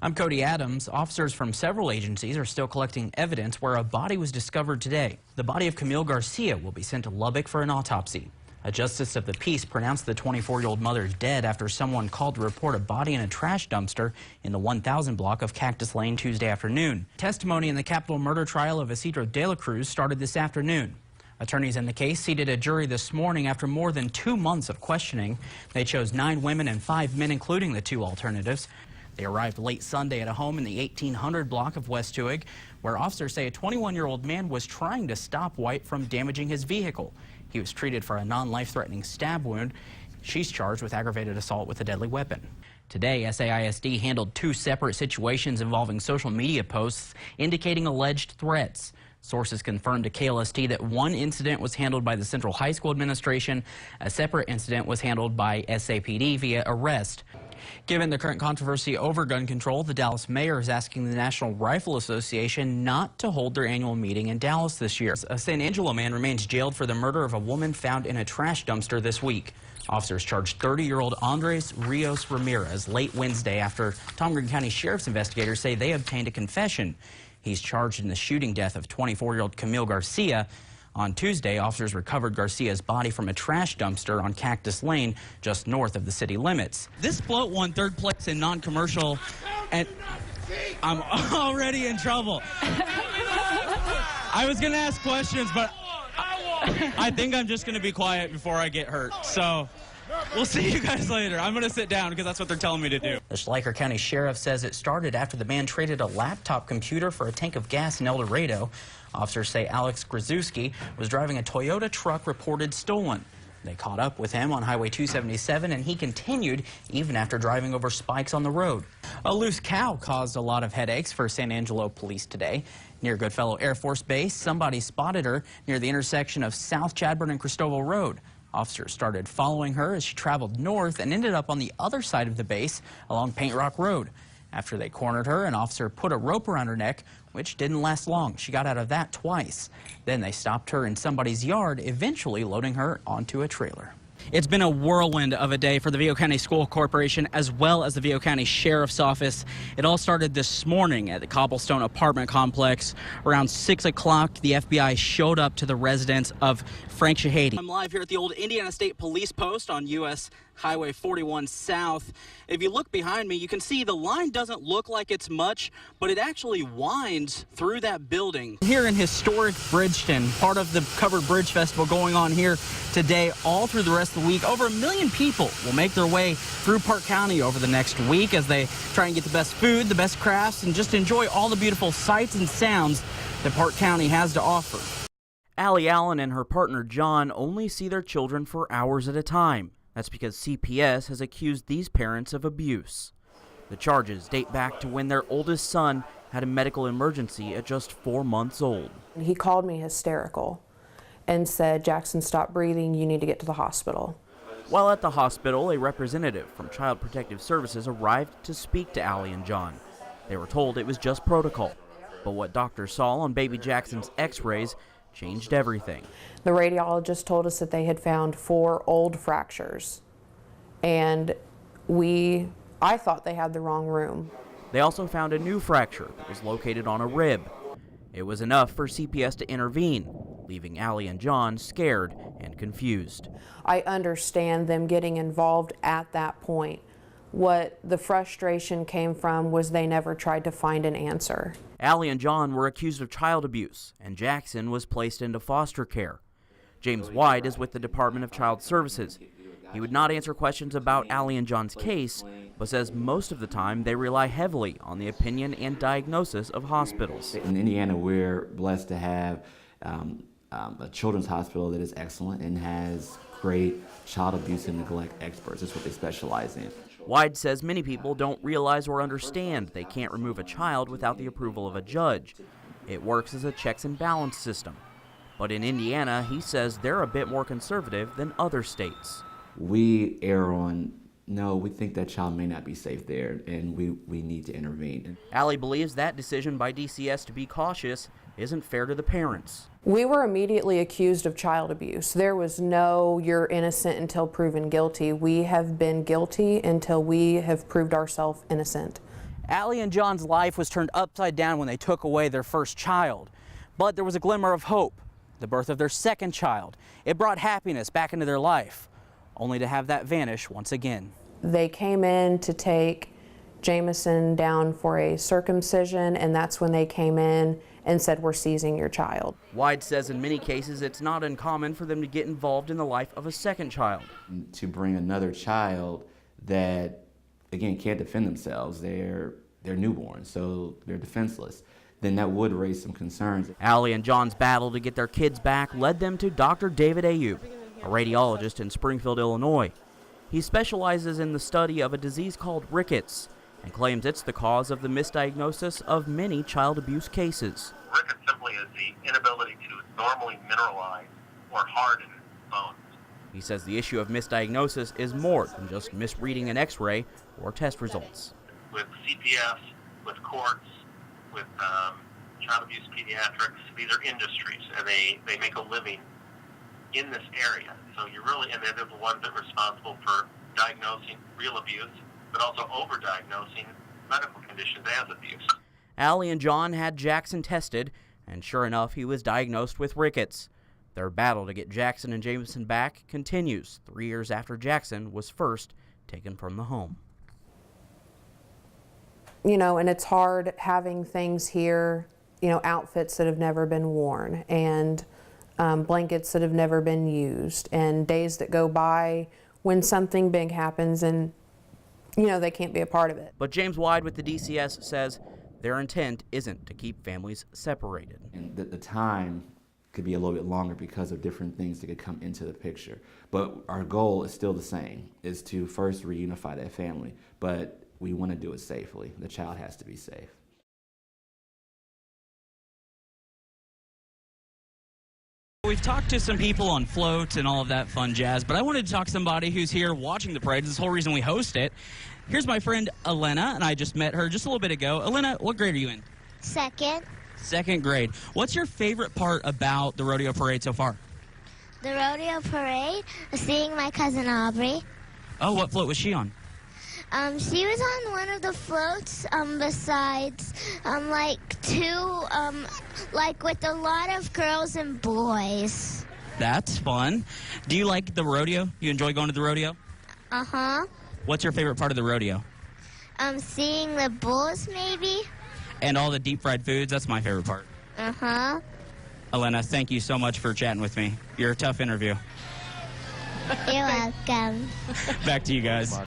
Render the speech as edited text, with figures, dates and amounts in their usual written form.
I'm Cody Adams. Officers from several agencies are still collecting evidence where a body was discovered today. The body of Camille Garcia will be sent to Lubbock for an autopsy. A justice of the peace pronounced the 24-year-old mother dead after someone called to report a body in a trash dumpster in the 1000 block of Cactus Lane Tuesday afternoon. Testimony in the capital murder trial of Isidro de la Cruz started this afternoon. Attorneys in the case seated a jury this morning after more than 2 months of questioning. They chose 9 women and 5 men, including the 2 alternatives. They arrived late Sunday at a home in the 1800 block of West Tuig, where officers say a 21-year-old man was trying to stop White from damaging his vehicle. He was treated for a non-life-threatening stab wound. She's charged with aggravated assault with a deadly weapon. Today, SAISD handled 2 separate situations involving social media posts indicating alleged threats. Sources confirmed to KLST that one incident was handled by the Central High School Administration. A separate incident was handled by SAPD via arrest. Given the current controversy over gun control, the Dallas mayor is asking the National Rifle Association not to hold their annual meeting in Dallas this year. A San Angelo man remains jailed for the murder of a woman found in a trash dumpster this week. Officers charged 30-year-old Andres Rios Ramirez late Wednesday after Tom Green County Sheriff's investigators say they obtained a confession. He's charged in the shooting death of 24-year-old Camille Garcia. On Tuesday, officers recovered Garcia's body from a trash dumpster on Cactus Lane, just north of the city limits. This float won 3rd place in non-commercial, and I'm already in trouble. I was going to ask questions, but I think I'm just going to be quiet before I get hurt. So we'll see you guys later. I'm going to sit down because that's what they're telling me to do. The Schleicher County Sheriff says it started after the man traded a laptop computer for a tank of gas in El Dorado. Officers say Alex Grzuski was driving a Toyota truck reported stolen. They caught up with him on Highway 277, and he continued even after driving over spikes on the road. A loose cow caused a lot of headaches for San Angelo police today. Near Goodfellow Air Force Base, somebody spotted her near the intersection of South Chadburn and Cristobal Road. Officers started following her as she traveled north and ended up on the other side of the base along Paint Rock Road. After they cornered her, an officer put a rope around her neck, which didn't last long. She got out of that twice. Then they stopped her in somebody's yard, eventually loading her onto a trailer. It's been a whirlwind of a day for the Vigo County School Corporation as well as the Vigo County Sheriff's Office. It all started this morning at the Cobblestone apartment complex. Around 6 o'clock, the FBI showed up to the residence of Frank Shahady. I'm live here at the old Indiana State Police Post on U.S. Highway 41 South. If you look behind me, you can see the line doesn't look like it's much, but it actually winds through that building. Here in historic Bridgeton, part of the Covered Bridge Festival going on here today, all through the rest of the week. Over 1 million people will make their way through Park County over the next week as they try and get the best food, the best crafts, and just enjoy all the beautiful sights and sounds that Park County has to offer. Allie Allen and her partner John only see their children for hours at a time. That's because CPS has accused these parents of abuse. The charges date back to when their oldest son had a medical emergency at just 4 months old. He called me hysterical and said, "Jackson, stop breathing, you need to get to the hospital." While at the hospital, a representative from Child Protective Services arrived to speak to Allie and John. They were told it was just protocol, but what doctors saw on baby Jackson's x-rays changed everything. The radiologist told us that they had found 4 old fractures, and I thought they had the wrong room. They also found a new fracture that was located on a rib. It was enough for CPS to intervene, leaving Allie and John scared and confused. I understand them getting involved at that point. What the frustration came from was they never tried to find an answer. Allie and John were accused of child abuse, and Jackson was placed into foster care. James White is with the Department of Child Services. He would not answer questions about Allie and John's case, but says most of the time they rely heavily on the opinion and diagnosis of hospitals. In Indiana, we're blessed to have a children's hospital that is excellent and has great child abuse and neglect experts. That's what they specialize in. White says many people don't realize or understand they can't remove a child without the approval of a judge. It works as a checks and balance system. But in Indiana, he says they're a bit more conservative than other states. We err on, no, we think that child may not be safe there, and we need to intervene. Allie believes that decision by DCS to be cautious isn't fair to the parents. We were immediately accused of child abuse. There was no, you're innocent until proven guilty. We have been guilty until we have proved ourselves innocent. Allie and John's life was turned upside down when they took away their first child. But there was a glimmer of hope, the birth of their second child. It brought happiness back into their life, only to have that vanish once again. They came in to take Jameson down for a circumcision, and that's when they came in and said, "We're seizing your child." Wide says in many cases it's not uncommon for them to get involved in the life of a second child. To bring another child that, again, can't defend themselves, they're newborn, so they're defenseless, then that would raise some concerns. Allie and John's battle to get their kids back led them to Dr. David Ayub, a radiologist in Springfield, Illinois. He specializes in the study of a disease called rickets and claims it's the cause of the misdiagnosis of many child abuse cases. Rickets simply is the inability to normally mineralize or harden bones. He says the issue of misdiagnosis is more than just misreading an x-ray or test results. With CPS, with courts, with child abuse pediatrics, these are industries, and they make a living in this area. So and they're the ones that are responsible for diagnosing real abuse, but also overdiagnosing medical conditions as abuse. Allie and John had Jackson tested, and sure enough, he was diagnosed with rickets. Their battle to get Jackson and Jameson back continues 3 years after Jackson was first taken from the home. You know, and it's hard having things here, you know, outfits that have never been worn, and blankets that have never been used, and days that go by when something big happens and, you know, they can't be a part of it. But James Wide with the DCS says their intent isn't to keep families separated. And the time could be a little bit longer because of different things that could come into the picture. But our goal is still the same, is to first reunify that family, but we want to do it safely. The child has to be safe. We've talked to some people on floats and all of that fun jazz, but I wanted to talk to somebody who's here watching the parade. This is the whole reason we host it. Here's my friend Elena, and I just met her just a little bit ago. Elena, what grade are you in? Second. Second grade. What's your favorite part about the rodeo parade so far? The rodeo parade, seeing my cousin Aubrey. Oh, what float was she on? She was on one of the floats, besides, like two, like with a lot of girls and boys. That's fun. Do you like the rodeo? You enjoy going to the rodeo? Uh-huh. What's your favorite part of the rodeo? Seeing the bulls, maybe. And all the deep fried foods, that's my favorite part. Uh-huh. Elena, thank you so much for chatting with me. You're a tough interview. You're welcome. Back to you guys.